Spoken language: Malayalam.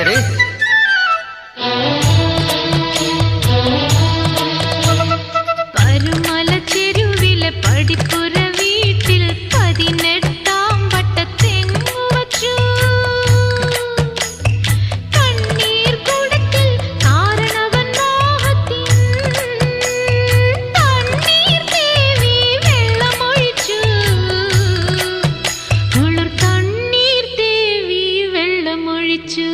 പറഞ്ഞേടി. പരുമലച്ചെരുവിലെ പടിപ്പുര വീട്ടിൽ 18-ാം വട്ടത്തെങ്ങു വച്ചു. കണ്ണീർ കുടത്തിൽ കാരണവൻ മോഹത്തിൻ തണ്ണീർ തേവി വെള്ളമൊഴിച്ചു. കുളിർ തണ്ണീർ തേവി വെള്ളമൊഴിച്ചു.